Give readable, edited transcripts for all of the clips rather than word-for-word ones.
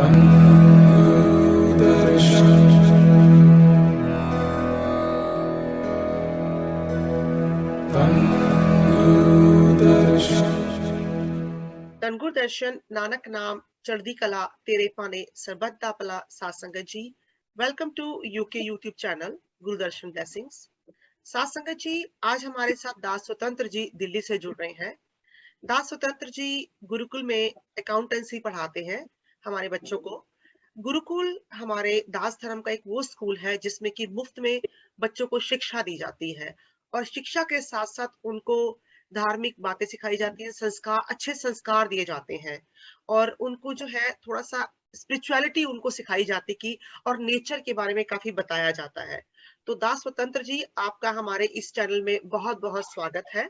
ਧੰਨ ਗੁਰੂ ਦਰਸ਼ਨ ਨਾਨਕ ਨਾਮ ਚੜ੍ਹਦੀ ਕਲਾ तेरे पाने ਸਰਬੱਤ ਦਾ ਭਲਾ साध संगत जी, welcome to UK YouTube channel Gurudarshan blessings. साध संगत जी, आज हमारे साथ दास स्वतंत्र जी दिल्ली से जुड़ रहे हैं। दास स्वतंत्र जी गुरुकुल में अकाउंटेंसी पढ़ाते हैं हमारे बच्चों को। गुरुकुल हमारे दास धर्म का एक वो स्कूल है जिसमें कि मुफ्त में बच्चों को शिक्षा दी जाती है और शिक्षा के साथ साथ उनको धार्मिक बातें सिखाई जाती हैं, संस्कार, अच्छे संस्कार दिए जाते हैं और उनको जो है थोड़ा सा स्पिरिचुअलिटी उनको सिखाई जाती की और नेचर के बारे में काफी बताया जाता है। तो दास स्वतंत्र जी, आपका हमारे इस चैनल में बहुत बहुत स्वागत है।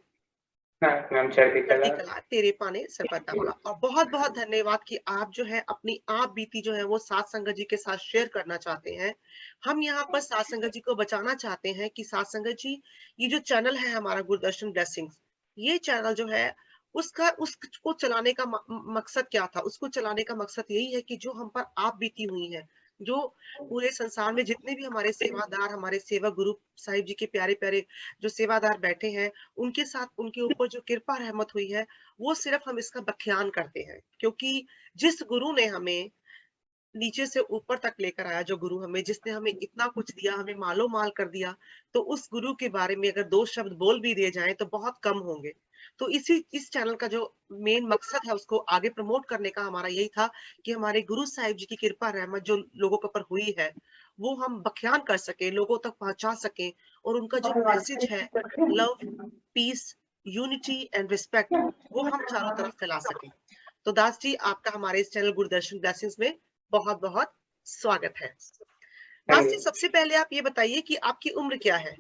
चढ़ती कला तेरे पाने सरबत दा भला। और बहुत बहुत धन्यवाद कि आप जो है अपनी आप बीती जो है वो साध संगत जी के साथ शेयर करना चाहते हैं। हम यहाँ पर साध संगत जी को बचाना चाहते हैं कि साध संगत जी, ये जो चैनल है हमारा गुरुदर्शन ब्लेसिंग्स, ये चैनल जो है उसको चलाने का मकसद क्या था? उसको चलाने का मकसद यही है कि जो हम पर आप बीती हुई है, जो पूरे संसार में जितने भी हमारे सेवादार, हमारे सेवक गुरु साहिब जी के प्यारे प्यारे जो सेवादार बैठे हैं, उनके साथ उनके ऊपर जो कृपा रहमत हुई है, वो सिर्फ हम इसका बख्यान करते हैं। क्योंकि जिस गुरु ने हमें नीचे से ऊपर तक लेकर आया, जो गुरु हमें, जिसने हमें इतना कुछ दिया, हमें मालो माल कर दिया, तो उस गुरु के बारे में अगर दो शब्द बोल भी दिए जाएं तो बहुत कम होंगे। तो इस चैनल का जो मेन मकसद है उसको आगे प्रमोट करने का हमारा यही था कि हमारे गुरु साहिब जी की कृपा रहमत जो लोगों के ऊपर हुई है वो हम बख्यान कर सके, लोगों तक पहुंचा सके और उनका जो मैसेज है, love, peace, unity and respect, वो हम चारों तरफ फैला सके। तो दास जी, आपका हमारे इस चैनल गुरुदर्शन ब्लेसिंग्स में बहुत बहुत स्वागत है। दास जी, सबसे पहले आप ये बताइए कि आपकी उम्र क्या है?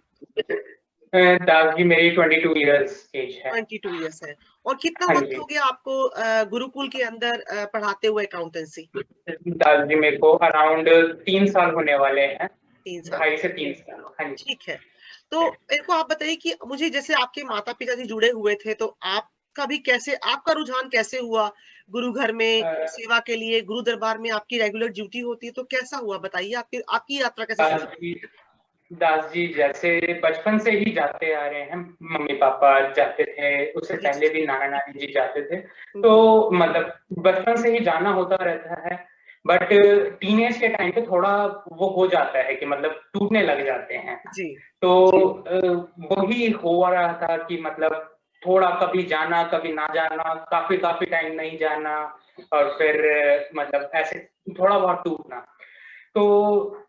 दास जी, मेरी 22 इयर्स एज है। 22 इयर्स है। और कितना वक्त हो गया आपको गुरुकुल के अंदर पढ़ाते हुए अकाउंटेंसी? दास जी, मेरे को अराउंड 3 साल होने वाले हैं। 3 साल। 2.5 से 3 साल। हाँ जी। ठीक है। तो मेरे को आप बताइए कि मुझे, जैसे आपके माता पिता जी जुड़े हुए थे, तो आपका भी कैसे, आपका रुझान कैसे हुआ गुरु घर में सेवा के लिए? गुरु दरबार में आपकी रेगुलर ड्यूटी होती है, तो कैसा हुआ बताइए, आपकी यात्रा कैसे शुरू? दास जी, जैसे बचपन से ही जाते आ रहे हैं, मम्मी पापा जाते थे, उससे पहले भी नाना नानी जी जाते थे, तो मतलब बचपन से ही जाना होता रहता है। बट टीनेज के टाइम पे थोड़ा वो हो जाता है कि मतलब टूटने लग जाते हैं जी। तो वही हो रहा था कि मतलब थोड़ा कभी जाना कभी ना जाना, काफी टाइम नहीं जाना और फिर मतलब ऐसे थोड़ा बहुत टूटना। तो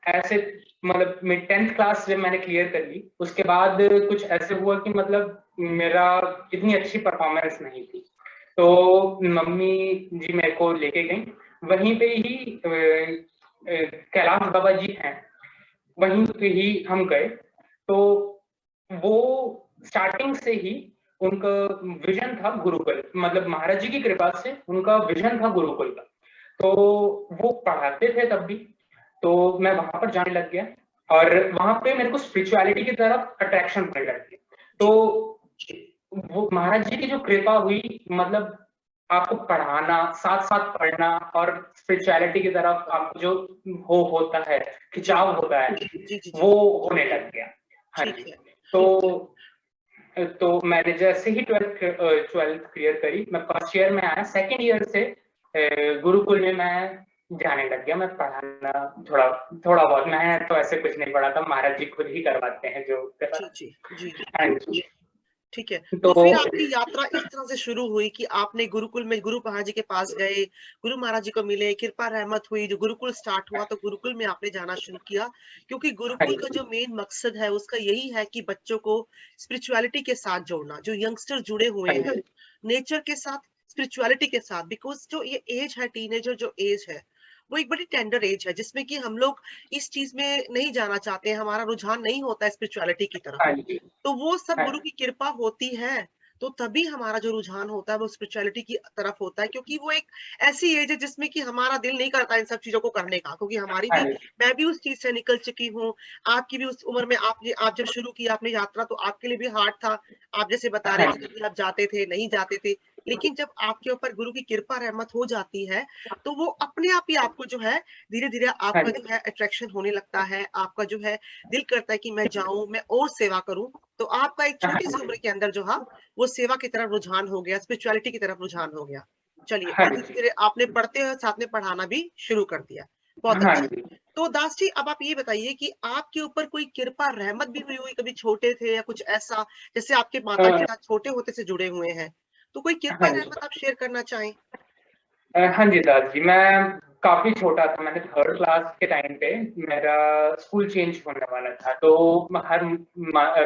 ऐसे मतलब मैं 10th क्लास जब मैंने क्लियर कर ली, उसके बाद कुछ ऐसे हुआ कि मतलब मेरा इतनी अच्छी परफॉर्मेंस नहीं थी, तो मम्मी जी मेरे को लेके गई। वहीं पे ही कैलाश बाबा जी हैं, वहीं पे ही हम गए। तो वो स्टार्टिंग से ही उनका विजन था गुरुकुल, मतलब महाराज जी की कृपा से उनका विजन था गुरुकुल का। तो वो पढ़ाते थे तब भी, तो मैं वहां पर जाने लग गया और वहां पे मेरे को स्पिरिचुअलिटी की तरफ अट्रैक्शन होने लग गई। तो वो महाराज जी की जो कृपा हुई, मतलब आपको पढ़ाना, साथ साथ पढ़ना और स्पिरिचुअलिटी की तरफ आपको जो होता है, खिंचाव होता है, वो होने लग गया। हाँ जी। तो मैंने जैसे ही 12th क्लियर करी, मैं फर्स्ट ईयर में आया, सेकेंड ईयर से गुरुकुल में मैं जाने लग गया। मैं पढ़ाना थोड़ा बहुत, मैं तो ऐसे कुछ नहीं पढ़ाता, महाराज जी खुद ही करवाते हैं जो। जी। ठीक है। तो फिर आपकी यात्रा इस तरह से शुरू हुई कि आपने गुरुकुल में गुरु महाराज जी के पास गए, गुरु महाराज जी को मिले, कृपा रहमत हुई, जो गुरुकुल स्टार्ट हुआ तो गुरुकुल में आपने जाना शुरू किया। क्योंकि गुरुकुल का जो मेन मकसद है उसका यही है कि बच्चों को स्पिरिचुअलिटी के साथ जोड़ना, जो यंगस्टर जुड़े हुए हैं नेचर के साथ, स्पिरिचुअलिटी के साथ। बिकॉज जो ये एज है, टीनेजर जो एज है, वो एक बड़ी टेंडर एज है जिसमें कि हम लोग इस चीज में नहीं जाना चाहते हैं, हमारा रुझान नहीं होता है स्पिरिचुअलिटी की तरफ। तो वो सब गुरु की कृपा होती है, तो तभी हमारा जो रुझान होता है वो स्पिरिचुअलिटी की तरफ होता है। क्योंकि वो एक ऐसी एज है जिसमें कि हमारा दिल नहीं करता इन सब चीजों को करने का, क्योंकि हमारी भी, मैं भी उस चीज से निकल चुकी हूँ। आपकी भी उस उम्र में आप जब शुरू किया अपनी यात्रा तो आपके लिए भी हार्ड था। आप जैसे बता रहे थे कि आप जाते थे, नहीं जाते थे, लेकिन जब आपके ऊपर गुरु की कृपा रहमत हो जाती है, तो वो अपने आप ही आपको जो है धीरे-धीरे हाँ आपका जी, जो है अट्रैक्शन होने लगता है, आपका जो है दिल करता है कि मैं जाऊँ, मैं और सेवा करूँ। तो आपका एक हाँ छोटी-सी जी, उम्र के अंदर जो वो सेवा की तरफ रुझान हो गया, स्पिरिचुअलिटी की तरफ रुझान हो गया। चलिए, हाँ और जी, धीरे-धीरे आपने पढ़ते हुए साथ में पढ़ाना भी शुरू कर दिया। बहुत हाँ अच्छा। जी। तो दास जी, अब आप ये बताइए कि आपके ऊपर कोई कृपा रहमत भी हुई हुई, कभी छोटे थे या कुछ ऐसा, जैसे आपके अ, माता-पिता छोटे होते से जुड़े हुए हैं, तो कोई कृपा हाँ जी। रहमत आप शेयर करना चाहें? हाँ जी दास जी, मैं काफ़ी छोटा था, मैंने 3rd क्लास के टाइम पे मेरा स्कूल चेंज होने वाला था, तो हर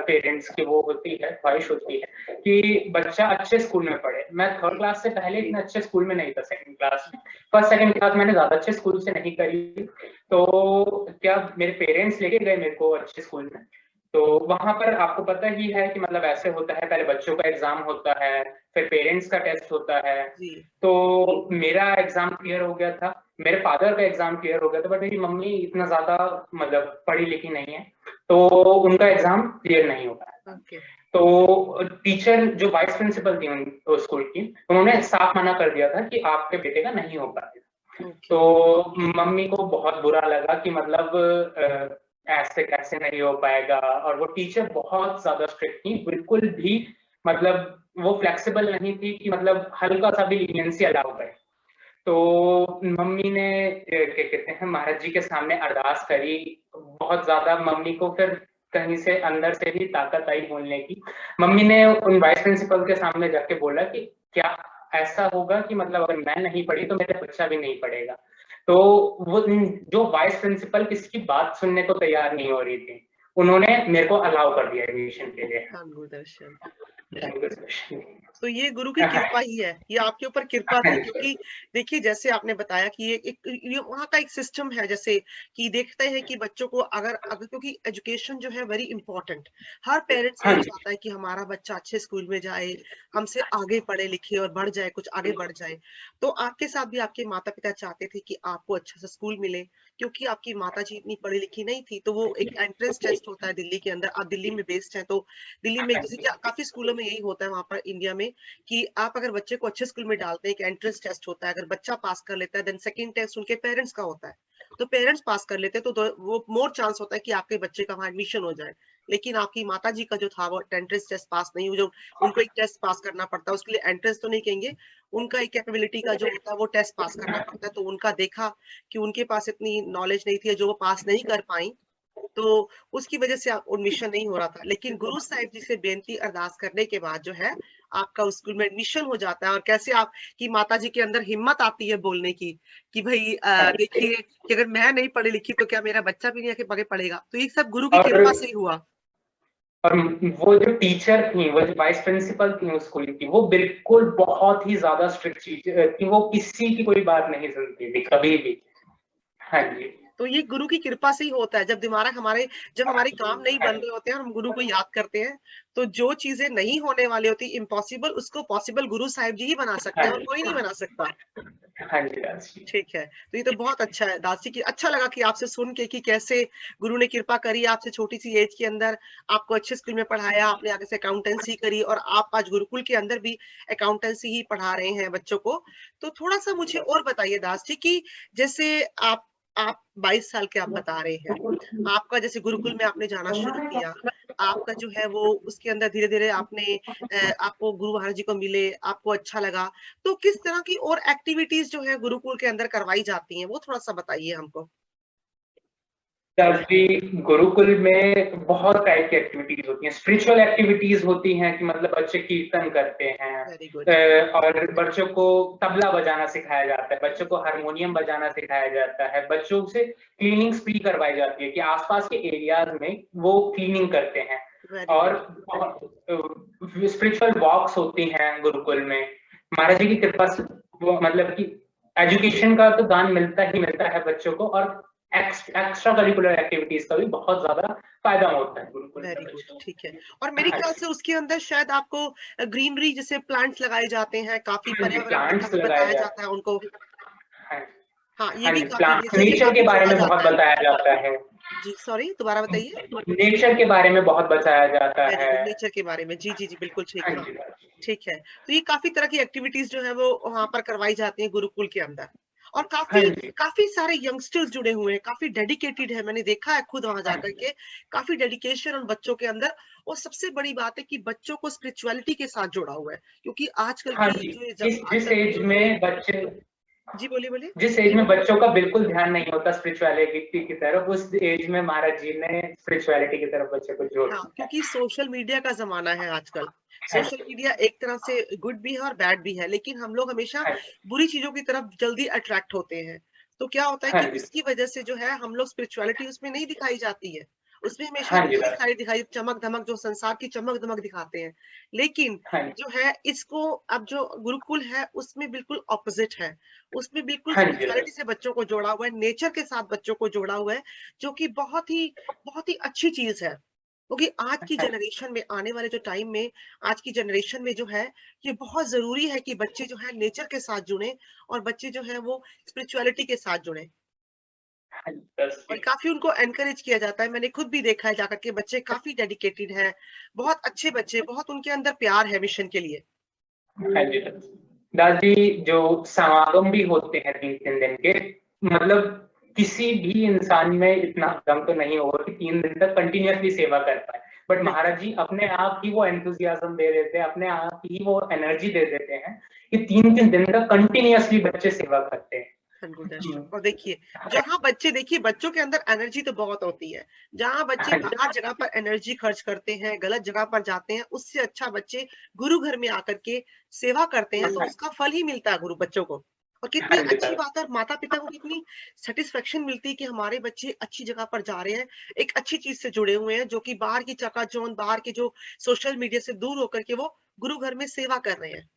पेरेंट्स की वो होती है, ख्वाहिश होती है कि बच्चा अच्छे स्कूल में पढ़े। मैं 3rd क्लास से पहले इतने अच्छे स्कूल में नहीं था, 2nd क्लास में। 1st, 2nd क्लास मैंने ज़्यादा अच्छे स्कूल से नहीं करी, तो क्या मेरे पेरेंट्स लेके गए मेरे को अच्छे स्कूल में। तो वहाँ पर आपको पता ही है कि मतलब ऐसे होता है, पहले बच्चों का एग्ज़ाम होता है, फिर पेरेंट्स का टेस्ट होता है। जी। तो मेरा एग्ज़ाम क्लियर हो गया था, मेरे फादर का एग्ज़ाम क्लियर हो गया था, बट मेरी मम्मी इतना ज़्यादा मतलब पढ़ी-लिखी नहीं है, तो उनका एग्ज़ाम क्लियर नहीं हो पाया था। ओके, तो टीचर जो वाइस प्रिंसिपल थी उन स्कूल की, उन्होंने साफ मना कर दिया था कि आपके बेटे का नहीं हो पाएगा। ओके। तो मम्मी को बहुत बुरा लगा कि मतलब ऐसे कैसे नहीं हो पाएगा, और वो टीचर बहुत ज़्यादा स्ट्रिक्ट थी, बिल्कुल भी मतलब वो फ्लेक्सिबल नहीं थी कि मतलब हल्का-सा भी लीनियंसी अलाउ करें। तो मम्मी ने क्या कहते हैं महाराज जी के सामने अरदास करी, बहुत ज़्यादा मम्मी को फिर कहीं से अंदर से भी ताकत आई बोलने की। मम्मी ने उन वाइस प्रिंसिपल के सामने जाके बोला कि क्या ऐसा होगा कि मतलब अगर मैं नहीं पढ़ी तो मेरा बच्चा भी नहीं पढ़ेगा। तो वो जो वाइस प्रिंसिपल किसी की बात सुनने को तैयार नहीं हो रही थी, उन्होंने मेरे को अलाउ कर दिया एडमिशन के लिए। हाँ, गुरुदर्शन। हाँ तो ये गुरु की कृपा ही है, ये आपके ऊपर कृपा थी, क्योंकि देखिए जैसे आपने बताया कि ये एक ये वहाँ का एक सिस्टम है, जैसे कि देखते हैं कि बच्चों को अगर अगर क्योंकि एजुकेशन जो है वेरी इंपॉर्टेंट, हर पेरेंट्स हाँ यही जी, चाहता है कि हमारा बच्चा अच्छे स्कूल में जाए, हमसे आगे पढ़े लिखे और बढ़ जाए, कुछ आगे बढ़ जाए। तो आपके साथ भी आपके माता पिता चाहते थे कि आपको अच्छा सा स्कूल मिले, क्योंकि आपकी माता जी इतनी पढ़ी लिखी नहीं थी, तो वो एक एंट्रेंस टेस्ट होता है दिल्ली के अंदर, आप दिल्ली में बेस्ड है, तो दिल्ली में हाँ जैसे जी, कि काफी स्कूलों में यही होता है वहां पर इंडिया में, कि आप अगर बच्चे को अच्छे स्कूल में डालते हैं, एक एंट्रेंस टेस्ट होता है, अगर बच्चा पास कर लेता है, देन सेकंड टेस्ट उनके पेरेंट्स का होता है। तो पेरेंट्स पास कर लेते हैं, तो वो मोर चांस होता है कि आपके बच्चे का वहां एडमिशन हो जाए। लेकिन आपकी माता जी का जो था वो एंट्रेंस टेस्ट पास नहीं हुआ, जो उनको एक टेस्ट पास करना पड़ता है, उसके लिए एंट्रेंस तो नहीं कहेंगे, उनका एक कैपेबिलिटी का जो होता है वो टेस्ट पास करना पड़ता है। तो उनका देखा कि उनके पास इतनी नॉलेज नहीं थी, जो वो पास नहीं कर पाई, तो उसकी वजह से एडमिशन नहीं हो रहा था। लेकिन गुरु साहिब जी से बेनती अरदास करने के बाद जो है आपका उस स्कूल में एडमिशन हो जाता है, और कैसे आपकी माता जी के अंदर हिम्मत आती है बोलने की कि भाई हाँ जी। देखिए कि अगर मैं नहीं पढ़ी लिखी तो क्या मेरा बच्चा भी नहीं आगे पढ़ेगा। तो ये सब गुरु की और कृपा से ही हुआ। और वो जो टीचर थी, वो जो वाइस प्रिंसिपल थी उस स्कूल की, वो बिल्कुल बहुत ही ज़्यादा स्ट्रिक्ट थी, वो किसी की कोई बात नहीं सुनती थी, कभी भी। हाँ जी। तो ये गुरु की कृपा से ही होता है, जब हमारे काम नहीं हाँ बन रहे होते हैं और हम गुरु को याद करते हैं, तो जो चीजें नहीं होने वाली होती इम्पॉसिबल, उसको पॉसिबल गुरु साहिब जी ही बना सकते हाँ हैं, और जी, कोई नहीं बना सकता। हाँ जी, दास जी। ठीक है, तो ये तो बहुत अच्छा है दासी की, अच्छा लगा कि आपसे सुन के कि कैसे गुरु ने कृपा करी आपसे, छोटी सी एज के अंदर आपको अच्छे स्कूल में पढ़ाया, आपने आगे से अकाउंटेंसी करी, और आप आज गुरुकुल के अंदर भी अकाउंटेंसी ही पढ़ा रहे हैं बच्चों को। तो थोड़ा सा मुझे और बताइए दास जी कि जैसे आप 22 साल के आप बता रहे हैं, आपका जैसे गुरुकुल में आपने जाना शुरू किया, आपका जो है वो उसके अंदर धीरे धीरे आपको गुरु महाराज जी को मिले, आपको अच्छा लगा, तो किस तरह की और एक्टिविटीज जो है गुरुकुल के अंदर करवाई जाती हैं, वो थोड़ा सा बताइए हमको। दास जी, गुरुकुल में बहुत टाइप की एक्टिविटीज होती हैं, स्पिरिचुअल एक्टिविटीज होती हैं कि मतलब बच्चे कीर्तन करते हैं, वेरी गुड। और बच्चों को तबला बजाना सिखाया जाता है, बच्चों को हारमोनियम बजाना सिखाया जाता है, बच्चों से क्लीनिंग्स फ्री करवाई जाती है कि आसपास के एरियाज में वो क्लीनिंग करते हैं। वेरी और गुड। स्पिरिचुअल वॉक्स होती हैं गुरुकुल में, महाराज जी की कृपा से वो मतलब कि एजुकेशन का तो दान मिलता ही मिलता है बच्चों को, और एक्स्ट्रा करिकुलर एक्टिविटीज का भी बहुत ज्यादा फायदा होता है गुरुकुल में वेरी गुड, बच्चों ठीक है। और को। मेरे हाँ ख्याल जी, से उसके अंदर शायद आपको ग्रीनरी जैसे प्लांट्स लगाए जाते हैं, काफी हाँ जी, पर्यावरण का प्लांट्स काफी लगाए बताया जाते जाता है उनको। हैं। हाँ, ये हाँ भी जी, काफी प्लांट्स नेचर से नेचर के काफी बारे जोड़ा में बहुत जाता है। बताया जाता है, जी, सॉरी, दोबारा बताइए। नेचर के बारे में बहुत बताया जाता वेरी है। गुड, नेचर के बारे में, जी जी जी, बिल्कुल ठीक हाँ है। जी, ठीक है। तो ये काफ़ी तरह की एक्टिविटीज़ जो है वो वहाँ पर करवाई जाती हैं गुरुकुल के अंदर। और हाँ काफ़ी जी, काफ़ी सारे यंगस्टर्स जुड़े हुए हैं, काफ़ी डेडिकेटेड है, मैंने देखा है खुद वहाँ हाँ जाकर जी, के, काफ़ी डेडिकेशन उन बच्चों के अंदर। और सबसे बड़ी बात है कि बच्चों को स्पिरिचुअलिटी के साथ जोड़ा हुआ है, क्योंकि आजकल हाँ की जी। जो जिस जिस आजकल की एज जो में बच्चे जी, बोलिए, बोलिए। जिस एज में बच्चों का बिल्कुल ध्यान नहीं होता स्पिरिचुअलिटी की तरफ, उस एज में महाराज जी ने स्पिरिचुअलिटी की तरफ बच्चे को जोड़ हाँ, दिया है। क्योंकि सोशल मीडिया का ज़माना है आजकल। हाँ सोशल जी, मीडिया एक तरह से गुड भी है और बैड भी है, लेकिन हम लोग हमेशा हाँ जी, बुरी चीज़ों की तरफ जल्दी अट्रैक्ट होते हैं। तो क्या होता है हाँ कि जी, उसकी वजह से जो है हम लोग स्पिरिचुअलिटी उसमें नहीं दिखाई जाती है। उसमें हमेशा हाँ जी, बुरी साइड दिखाई, चमक-धमक, जो संसार की चमक-धमक दिखाते हैं। लेकिन हाँ जी, जो है इसको, अब जो गुरुकुल है उसमें बिल्कुल ऑपोज़िट है। उसमें बिल्कुल हाँ जी, स्पिरिचुअलिटी से बच्चों को जोड़ा हुआ है, नेचर के साथ बच्चों को जोड़ा हुआ है, जो कि बहुत ही अच्छी चीज़ है। क्योंकि आज की हाँ जनरेशन में, आने वाले जो टाइम में, आज की जनरेशन में जो है, ये बहुत ज़रूरी है कि बच्चे जो है नेचर के साथ जुड़ें और बच्चे जो है वो स्पिरिचुअलिटी के साथ जुड़ें। जी, बस और जी, काफ़ी उनको एनकरेज किया जाता है। मैंने खुद भी देखा है जाकर के, बच्चे काफ़ी डेडिकेटेड हैं, बहुत अच्छे बच्चे, बहुत उनके अंदर प्यार है मिशन के लिए। हाँ जी, दास जी, जो समागम भी होते हैं 3-3 दिन के, मतलब किसी भी इंसान में इतना दम तो नहीं होगा कि 3 दिन तक कंटिन्यूअसली सेवा कर पाए। बट बिल्कुल। महाराज जी अपने आप ही वो एंथुसियाज़्म दे देते हैं, अपने आप ही वो एनर्जी दे देते हैं कि 3-3 दिन तक कंटिन्यूअसली बच्चे सेवा करते हैं। बिल्कुल दर्शन। हुँ, और देखिए, जहाँ बच्चे, देखिए बच्चों के अंदर एनर्जी तो बहुत होती है। जहाँ बच्चे हाँ जी, बाहर जगह पर एनर्जी खर्च करते हैं, गलत जगह पर जाते हैं, उससे अच्छा बच्चे गुरु घर में आकर के सेवा करते हैं, तो हाँ, उसका फल ही मिलता है गुरु बच्चों को। और कितनी हाँ जी, अच्छी बात है, और माता-पिता को कितनी सैटिस्फैक्शन मिलती है कि हमारे बच्चे अच्छी जगह पर जा रहे हैं, एक अच्छी चीज़ से जुड़े हुए हैं, जो कि बाहर की चकाचौंध, बाहर के जो सोशल मीडिया से दूर होकर के वो गुरु घर में सेवा कर रहे हैं।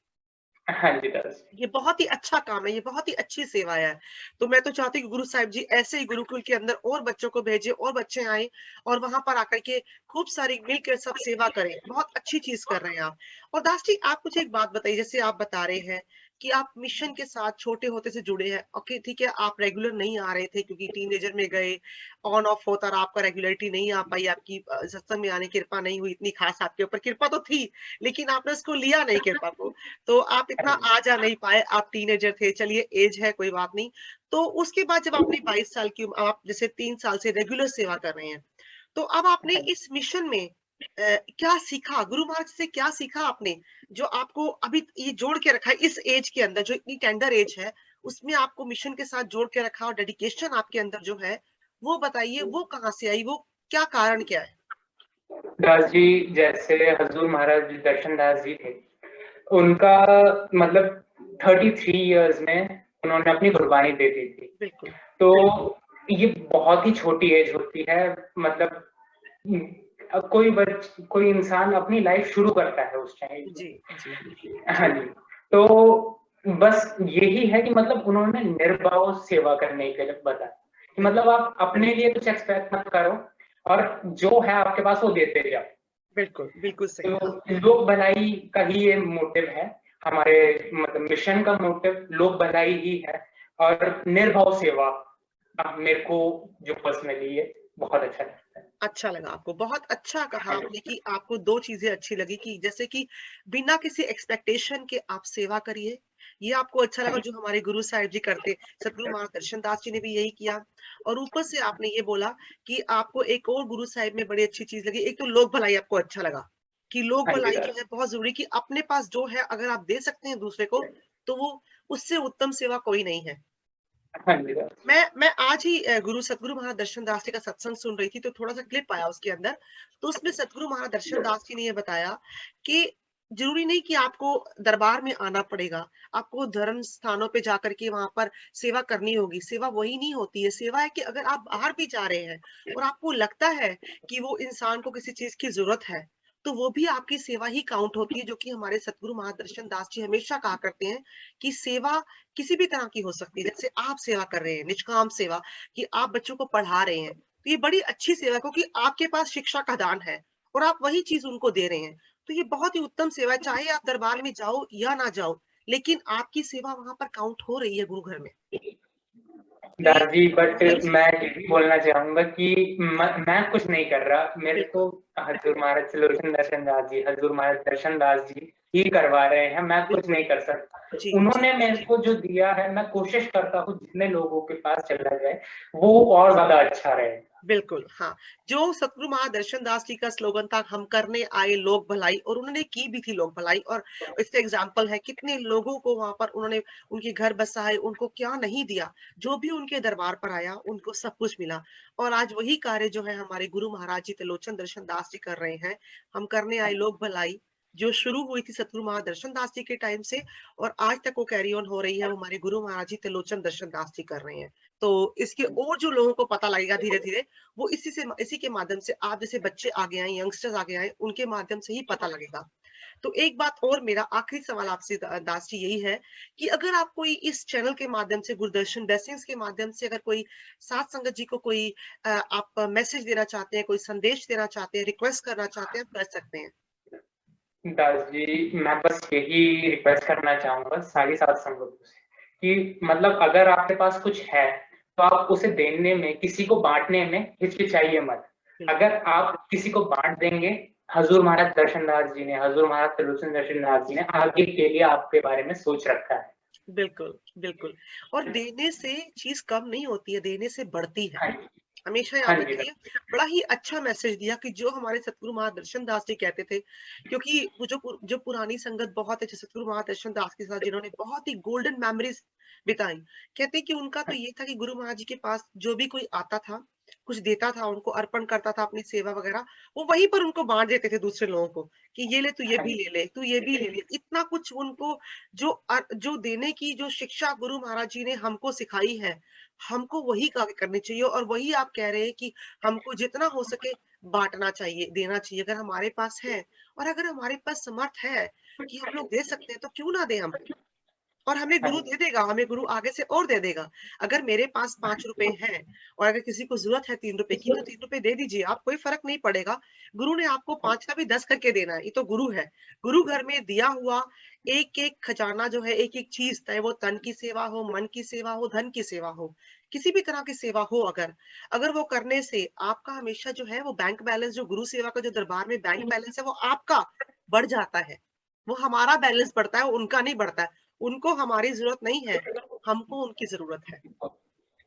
हाँ जी, दास ये बहुत ही अच्छा काम है, ये बहुत ही अच्छी सेवा है। तो मैं तो चाहती हूँ कि गुरु साहिब जी ऐसे ही गुरुकुल के अंदर और बच्चों को भेजें, और बच्चे आएँ और वहाँ पर आकर के खूब सारी मिलकर सब सेवा करें। बहुत अच्छी चीज़ कर रहे हैं आप। और दास जी, आप मुझे एक बात बताइए, जैसे आप बता रहे हैं कि आप मिशन के साथ छोटे होते से जुड़े हैं। ओके, ठीक है, आप रेगुलर नहीं आ रहे थे क्योंकि टीनेजर में गए, ऑन ऑफ होता रहा, आपका रेगुलरिटी नहीं आ पाई, आपकी सत्संग में आने की कृपा नहीं हुई, इतनी खास आपके ऊपर कृपा तो थी, लेकिन आपने उसको लिया नहीं कृपा को। तो आप हाँ इतना जी, आ जा नहीं पाए, आप टीनेजर थे, चलिए एज है, कोई बात नहीं। तो उसके बाद जब आपने 22 साल की आप जैसे 3 साल से रेगुलर सेवा कर रहे हैं, तो अब आपने हाँ जी। इस मिशन में क्या सीखा? गुरु महाराज से क्या सीखा आपने? जो आपको अभी ये जोड़ के रखा है इस एज के अंदर, जो इतनी टेंडर एज है, उसमें आपको मिशन के साथ जोड़ के रखा, और डेडिकेशन आपके अंदर जो है, वो बताइए, वो कहाँ से आई? वो क्या कारण क्या है? दास जी, जैसे हजूर महाराज दर्शन दास जी थे, उनका मतलब 33 इयर्स में उन्होंने अपनी कुर्बानी दे दी थी। बिल्कुल। तो ये बहुत ही छोटी एज होती है, मतलब अब कोई इंसान अपनी लाइफ शुरू करता है उस टाइम जी, जी। में। हाँ जी, तो बस यही है कि मतलब उन्होंने निर्भाव सेवा करने के लिए बताया कि मतलब बिल्कुल, आप अपने लिए कुछ एक्सपेक्ट मत करो और जो है आपके पास वो देते जाओ। बिल्कुल, बिल्कुल सही। तो लोक भलाई का ही ये मोटिव है, हमारे मतलब मिशन का मोटिव लोक भलाई ही है और निर्भाव सेवा। मेरे को जो पर्सनली ये बहुत अच्छा लगता है। अच्छा लगा आपको, बहुत अच्छा कहा आपने कि आपको 2 चीज़ें अच्छी लगी, कि जैसे कि बिना किसी एक्सपेक्टेशन के आप सेवा करिए, ये आपको अच्छा लगा जो हमारे गुरु साहिब जी करते। सतगुरु महाराज दर्शन दास जी ने भी यही किया। और ऊपर से आपने ये बोला कि आपको एक और गुरु साहिब में बड़ी अच्छी चीज़ लगी, एक तो लोक भलाई आपको अच्छा लगा, कि लोक हाँ जी भलाई जो सर। है बहुत ज़रूरी, कि अपने पास जो है अगर आप दे सकते हैं दूसरे को, तो वो उससे उत्तम सेवा कोई नहीं है। हाँ जी सर। मैं आज ही सतगुरु महाराज दर्शन दास जी का सत्संग सुन रही थी, तो थोड़ा-सा क्लिप आया उसके अंदर। तो उसमें सतगुरु महाराज दर्शन दास जी ने ये बताया कि ज़रूरी नहीं कि आपको दरबार में आना पड़ेगा। आपको धर्म स्थानों पे जाकर के वहाँ पर सेवा करनी होगी। सेवा वही नहीं होती है। सेवा है कि अगर आप बाहर भी जा रहे हैं और आपको लगता है कि वो इंसान को किसी चीज़ की ज़रूरत है, तो वो भी आपकी सेवा ही काउंट होती है, जो कि हमारे सतगुरु महाराज दर्शन दास जी हमेशा कहा करते हैं कि सेवा किसी भी तरह की हो सकती है। जैसे आप सेवा कर रहे हैं, निष्काम सेवा, कि आप बच्चों को पढ़ा रहे हैं, तो ये बड़ी अच्छी सेवा है, क्योंकि आपके पास शिक्षा का दान है और आप वही चीज़ उनको दे रहे हैं। तो ये बहुत ही उत्तम सेवा है, चाहे आप दरबार में जाओ या ना जाओ, लेकिन आपकी सेवा वहाँ पर काउंट हो रही है गुरु घर में। तो ये दास जी, बट बहुत अच्छी मैं चीज़ ये भी बोलना चाहूंगा कि मैं कुछ नहीं कर रहा, मेरे बिल्कुल, को हजूर महाराज सुलोचन दर्शन दास जी, हजूर महाराज दर्शन दास जी ही करवा रहे हैं, मैं कुछ नहीं कर सकता। जी उन्होंने मेरे को जो दिया है, मैं कोशिश करता हूँ जितने लोगों के पास चला जाए वो और ज्यादा अच्छा रहे। बिल्कुल, हाँ। जो सतगुरु महादर्शन दास जी का स्लोगन था, हम करने आए लोक भलाई, और उन्होंने की भी थी लोक भलाई, और इसके एग्जाम्पल है कितने लोगों को वहां पर उन्होंने उनके घर बसाए, उनको क्या नहीं दिया, जो भी उनके दरबार पर आया उनको सब कुछ मिला। और आज वही कार्य जो है हमारे गुरु महाराज जी त्रिलोचन दर्शन दास जी कर रहे हैं। हम करने आए लोक भलाई, जो शुरू हुई थी सतगुरु महादर्शन दास जी के टाइम से, और आज तक वो कैरी ऑन हो रही है, वो हमारे गुरु महाराज जी त्रिलोचन दर्शन दास जी कर रहे हैं। तो इसके और जो लोगों को पता लगेगा धीरे धीरे, वो इसी के माध्यम से, आप जैसे बच्चे आगे आए, यंगस्टर्स आगे आए, उनके माध्यम से ही पता लगेगा। तो एक बात और, मेरा आखिरी सवाल आपसे दास जी यही है कि अगर आप कोई इस चैनल के माध्यम से, गुरदर्शन ब्लेसिंग्स के माध्यम से, अगर कोई साथ संगत जी को कोई आप मैसेज देना चाहते हैं, कोई संदेश देना चाहते हैं, रिक्वेस्ट करना चाहते हैं, आप कर सकते हैं। दास जी, मैं बस यही रिक्वेस्ट करना चाहूंगा सारी साथ संगतों से कि मतलब अगर आपके पास कुछ है तो आप उसे देने में, किसी को बांटने में हिचकिचाइए मत। अगर आप किसी को बांट देंगे, हजूर महाराज दर्शनदास जी ने, हजूर महाराज त्रिलोचन दर्शनदास जी ने आगे के लिए आपके बारे में सोच रखा है। बिल्कुल, बिल्कुल। और देने से चीज कम नहीं होती है, देने से बढ़ती है। हाँ जी, हमेशा हाँ याद जी, रखिए। बड़ा ही अच्छा मैसेज दिया कि जो हमारे सतगुरु महादर्शन दास जी कहते थे, क्योंकि वो जो पुरानी संगत बहुत है, जैसे सतगुरु महादर्शन दास के साथ जिन्होंने बहुत ही गोल्डन मेमोरीज बिताई, कहते हैं कि उनका तो ये था कि गुरु महाराज जी के पास जो भी कोई आता था, कुछ देता था, उनको अर्पण करता था अपनी सेवा वगैरह, वो वहीं पर उनको बांट देते थे दूसरे लोगों को, कि ये ले, तू ये हाँ भी जी, ले ले, तू ये भी ले ले। इतना कुछ उनको जो देने की जो शिक्षा गुरु महाराज जी ने हमको सिखाई है, हमको वही करनी चाहिए। और वही आप कह रहे हैं कि हमको जितना हो सके बांटना चाहिए, देना चाहिए, अगर हमारे पास है। और अगर हमारे पास समर्थ है कि हम लोग दे सकते हैं, तो क्यों ना दें हम। और हमें हाँ गुरु जी, दे देगा, हमें गुरु आगे से और दे देगा। अगर मेरे पास 5 रुपए हैं, और अगर किसी को जरूरत है 3 रुपए की, तो 3 रुपए दे दीजिए आप, कोई फर्क नहीं पड़ेगा। गुरु ने आपको 5 का भी 10 करके देना है, ये तो गुरु है। गुरु घर में दिया हुआ एक एक खजाना जो है, एक एक चीज, चाहे वो तन की सेवा हो, मन की सेवा हो, धन की सेवा हो, किसी भी तरह की सेवा हो, अगर अगर वो करने से आपका हमेशा जो है वो बैंक बैलेंस, जो गुरु सेवा का जो दरबार में बैंक बैलेंस है, वो आपका बढ़ जाता है। वो हमारा बैलेंस बढ़ता है, उनका नहीं बढ़ता है। उनको हमारी ज़रूरत नहीं है, हमको उनकी ज़रूरत है।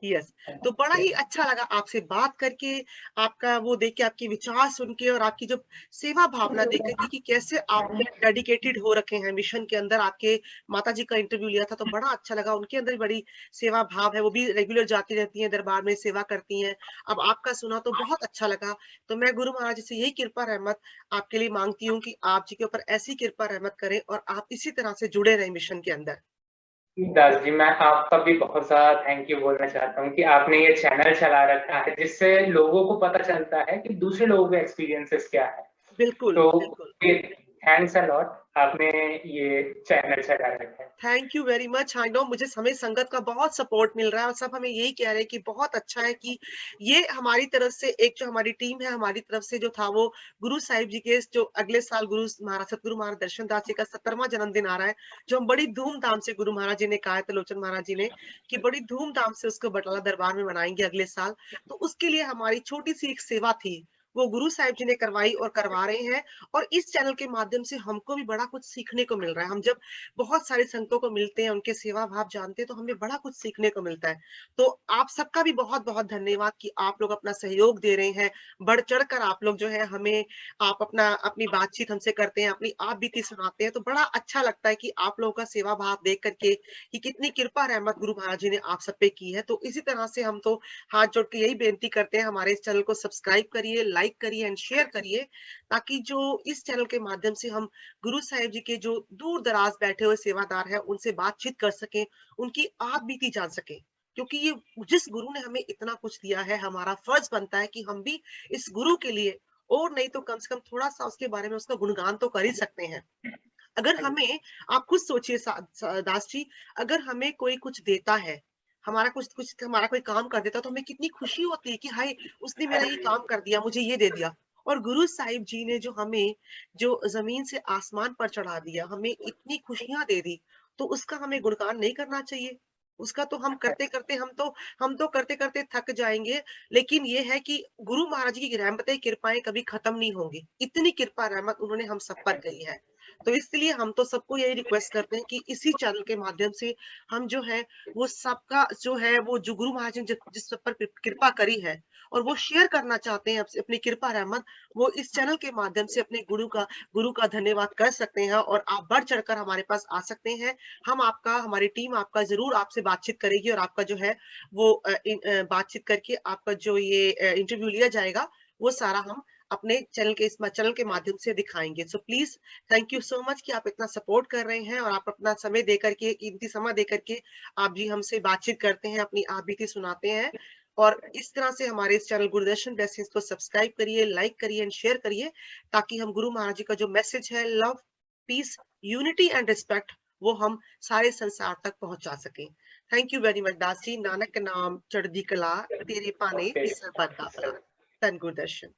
यस। तो बड़ा ही अच्छा लगा आपसे बात करके, आपका वो देख के, आपके विचार सुन के, और आपकी जो सेवा भावना देख कर के कि कैसे आप डेडिकेटेड हो रखे हैं मिशन के अंदर। आपके माताजी का इंटरव्यू लिया था तो बड़ा अच्छा लगा, उनके अंदर बड़ी सेवा भाव है, वो भी रेगुलर जाती रहती हैं दरबार में, सेवा करती हैं। अब आपका सुना तो बहुत अच्छा लगा। तो मैं गुरु महाराज जी से यही कृपा रहमत आपके लिए माँगती हूँ कि आप जी के ऊपर ऐसी कृपा रहमत करें, और आप इसी तरह से जुड़े रहें मिशन के अंदर। दास जी, मैं आपका भी बहुत ज्यादा थैंक यू बोलना चाहता हूँ कि आपने ये चैनल चला रखा है जिससे लोगों को पता चलता है कि दूसरे लोगों के एक्सपीरियंसेस क्या है। बिल्कुल, तो बिल्कुल। थैंक्स अ लॉट, आपने ये चैनल चला रखा है। Thank you very much. I know मुझे समय संगत का बहुत सपोर्ट मिल रहा है, और सब हमें यही कह रहे हैं कि बहुत अच्छा है कि ये हमारी तरफ से, एक जो हमारी टीम है, हमारी तरफ से जो था वो, गुरु साहिब जी के जो अगले साल गुरु महाराज सतगुरु महाराज दर्शन दास जी का 70वां जन्मदिन आ रहा है, जो हम बड़ी धूमधाम से, गुरु महाराज जी ने कहा है, त्रिलोचन महाराज जी ने, कि बड़ी धूमधाम से उसको बटाला दरबार में मनाएंगे अगले साल। तो उसके लिए हमारी छोटी सी एक सेवा थी, वो गुरु साहिब जी ने करवाई और करवा रहे हैं। और इस चैनल के माध्यम से हमको भी बड़ा कुछ सीखने को मिल रहा है। हम जब बहुत सारे संतों को मिलते हैं, उनके सेवा भाव जानते हैं, तो हमें बड़ा कुछ सीखने को मिलता है। तो आप सबका भी बहुत-बहुत धन्यवाद कि आप लोग अपना सहयोग दे रहे हैं। बढ़-चढ़ कर आप लोग जो है हमें, आप अपनी बातचीत हमसे करते हैं, अपनी आप बीती सुनाते हैं, तो बड़ा अच्छा लगता है कि आप लोगों का सेवा भाव देख कर के कि कितनी कृपा रहमत गुरु महाराज जी ने आप सब पे की है। तो इसी तरह से हम तो हाथ जोड़ के यही बेनती करते हैं, हमारे इस चैनल को सब्सक्राइब करिए, लाइक करिए एंड शेयर करिए, ताकि जो इस चैनल के माध्यम से हम गुरु साहिब जी के जो दूर दराज बैठे हुए सेवादार हैं, उनसे बातचीत कर सकें, उनकी आप बीती जान सकें। क्योंकि ये जिस गुरु ने हमें इतना कुछ दिया है, हमारा फर्ज बनता है कि हम भी इस गुरु के लिए, और नहीं तो कम से कम थोड़ा सा उसके बारे में उसका गुणगान तो कर ही सकते हैं। अगर हाँ जी, हमें, आप खुद सोचिए दास जी, अगर हमें कोई कुछ देता है, हमारा कुछ कुछ हमारा कोई काम कर देता है, तो हमें कितनी खुशी होती है कि हाय, उसने मेरा ये काम कर दिया, मुझे ये दे दिया। और गुरु साहिब जी ने जो हमें, जो जमीन से आसमान पर चढ़ा दिया, हमें इतनी खुशियां दे दी, तो उसका हमें गुणगान नहीं करना चाहिए? उसका तो हम करते करते, हम तो करते करते थक जाएंगे। लेकिन ये है कि गुरु महाराज की रहमतें, कृपाएं कभी खत्म नहीं होंगी, इतनी कृपा रहमत उन्होंने हम सब पर करी है। तो इसलिए हम तो सबको यही रिक्वेस्ट करते हैं कि इसी चैनल के माध्यम से हम जो है वो सबका जो है वो जो गुरु महाराज ने जिस पर कृपा करी है और वो शेयर करना चाहते हैं अपनी कृपा रहमत, वो इस चैनल के माध्यम से अपने गुरु का धन्यवाद कर सकते हैं और आप बढ़ चढ़कर हमारे पास आ सकते हैं। हम आपका, हमारी टीम आपका जरूर आपसे बातचीत करेगी और आपका जो है वो बातचीत करके आपका जो ये इंटरव्यू लिया जाएगा वो सारा हम अपने चैनल के माध्यम से दिखाएंगे। So please thank you so much कि आप इतना सपोर्ट कर रहे हैं और आप अपना समय देकर के, कीमती समय देकर के आप भी हमसे बातचीत करते हैं, अपनी आप बीती सुनाते हैं। और इस तरह से हमारे इस चैनल गुरुदर्शन ब्लेसिंग्स को सब्सक्राइब करिए, लाइक करिए एंड शेयर करिए, ताकि हम गुरु महाराज जी का जो मैसेज है love, peace, unity and respect, वो हम सारे संसार तक पहुंचा सकें। Thank you very much Das ji. Nanak नाम चढ़दी कला तेरे पाने सरबत दा भला। धन गुरुदर्शन।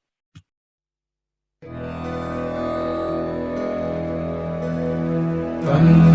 One